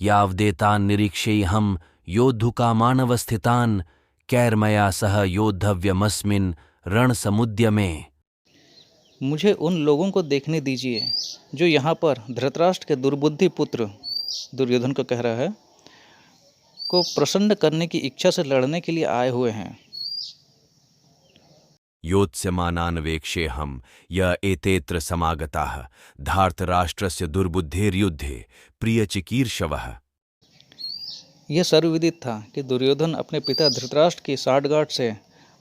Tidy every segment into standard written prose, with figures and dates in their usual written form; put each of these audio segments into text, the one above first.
यावदेतान् निरीक्षेऽहं योद्धुकामानवस्थितान् कैर्मया सह योद्धव्यमस्मिन् रणसमुद्यमे। मुझे उन लोगों को देखने दीजिए जो यहाँ पर धृतराष्ट्र के दुर्बुद्धि पुत्र दुर्योधन को कह रहा है को प्रसन्न करने की इच्छा से लड़ने के लिए आए हुए हैं। योत्स्यमानान्वेक्षेऽहं य एतेऽत्र समागताः धार्तराष्ट्रस्य दुर्बुद्धेर्युद्धे प्रियचिकीर्षवः। यह सर्वविदित था कि दुर्योधन अपने पिता धृतराष्ट्र की साठगांठ से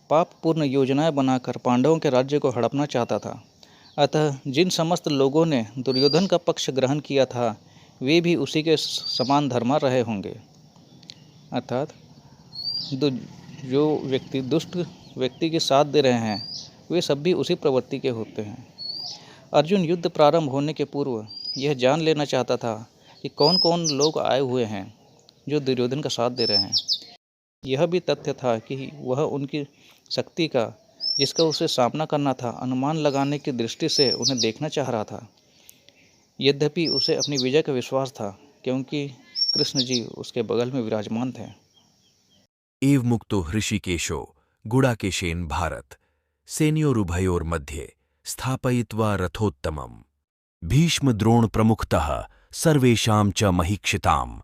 पापपूर्ण योजनाएं बनाकर पांडवों के राज्य को हड़पना चाहता था। अतः जिन समस्त लोगों ने दुर्योधन का पक्ष ग्रहण किया था वे भी उसी के समान धर्मा रहे होंगे। अर्थात जो व्यक्ति दुष्ट व्यक्ति के साथ दे रहे हैं वे सब भी उसी प्रवृत्ति के होते हैं। अर्जुन युद्ध प्रारंभ होने के पूर्व यह जान लेना चाहता था कि कौन कौन लोग आए हुए हैं जो दुर्योधन का साथ दे रहे हैं। यह भी तथ्य था कि वह उनकी शक्ति का जिसका उसे सामना करना था अनुमान लगाने की दृष्टि से उन्हें देखना चाह रहा था। यद्यपि उसे अपनी विजय का विश्वास था क्योंकि कृष्ण जी उसके बगल में विराजमान थे। एव मुक्तो हृषिकेशो गुडाकेशेन भारत सेनयोरुभयोर्मध्ये स्थापयित्वा रथोत्तमम् भीष्म द्रोण प्रमुखतः सर्वेषां च महीक्षिताम्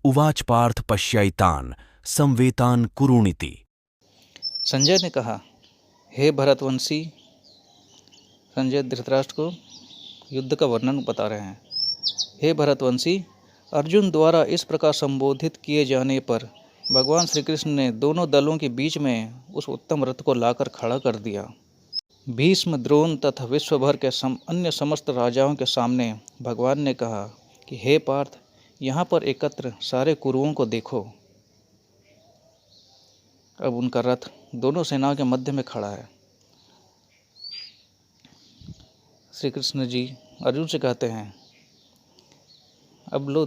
उवाच पार्थ पश्यैतान् संवेतान् कुरुणीति। संजय ने कहा, हे भरतवंशी, संजय धृतराष्ट्र को युद्ध का वर्णन बता रहे हैं। हे भरतवंशी, अर्जुन द्वारा इस प्रकार संबोधित किए जाने पर भगवान श्री कृष्ण ने दोनों दलों के बीच में उस उत्तम रथ को लाकर खड़ा कर दिया। भीष्म द्रोण तथा विश्वभर के अन्य समस्त राजाओं के सामने भगवान ने कहा कि हे पार्थ, यहाँ पर एकत्र सारे कुरुओं को देखो। अब उनका रथ दोनों सेनाओं के मध्य में खड़ा है। श्री कृष्ण जी अर्जुन से कहते हैं, अब लो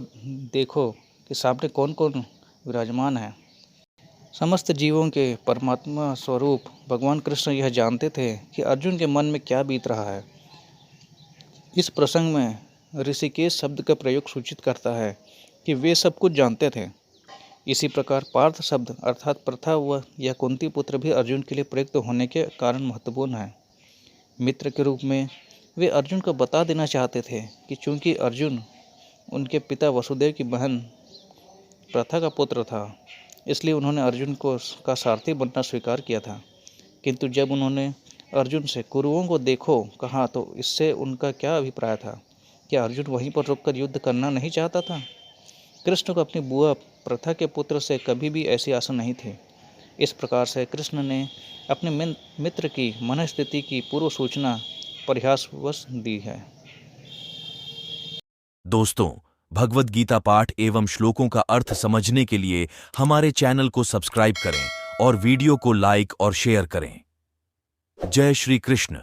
देखो कि सामने कौन कौन विराजमान है। समस्त जीवों के परमात्मा स्वरूप भगवान कृष्ण यह जानते थे कि अर्जुन के मन में क्या बीत रहा है। इस प्रसंग में ऋषिकेश शब्द का प्रयोग सूचित करता है कि वे सब कुछ जानते थे। इसी प्रकार पार्थ शब्द अर्थात प्रथा व या कुंती पुत्र भी अर्जुन के लिए प्रयुक्त होने के कारण महत्वपूर्ण है। मित्र के रूप में वे अर्जुन को बता देना चाहते थे कि चूंकि अर्जुन उनके पिता वसुदेव की बहन प्रथा का पुत्र था, इसलिए उन्होंने अर्जुन को का सारथी बनना स्वीकार किया था। किंतु जब उन्होंने अर्जुन से कुरुओं को देखो कहा तो इससे उनका क्या अभिप्राय था? क्या अर्जुन वहीं पर रुककर युद्ध करना नहीं चाहता था? कृष्ण को अपनी बुआ प्रथा के पुत्र से कभी भी ऐसी आशा नहीं थी। इस प्रकार से कृष्ण ने अपने मित्र की मनस्थिति की पूर्व सूचना परिहासवश दी है। दोस्तों, भगवद गीता पाठ एवं श्लोकों का अर्थ समझने के लिए हमारे चैनल को सब्सक्राइब करें और वीडियो को लाइक और शेयर करें। जय श्री कृष्ण।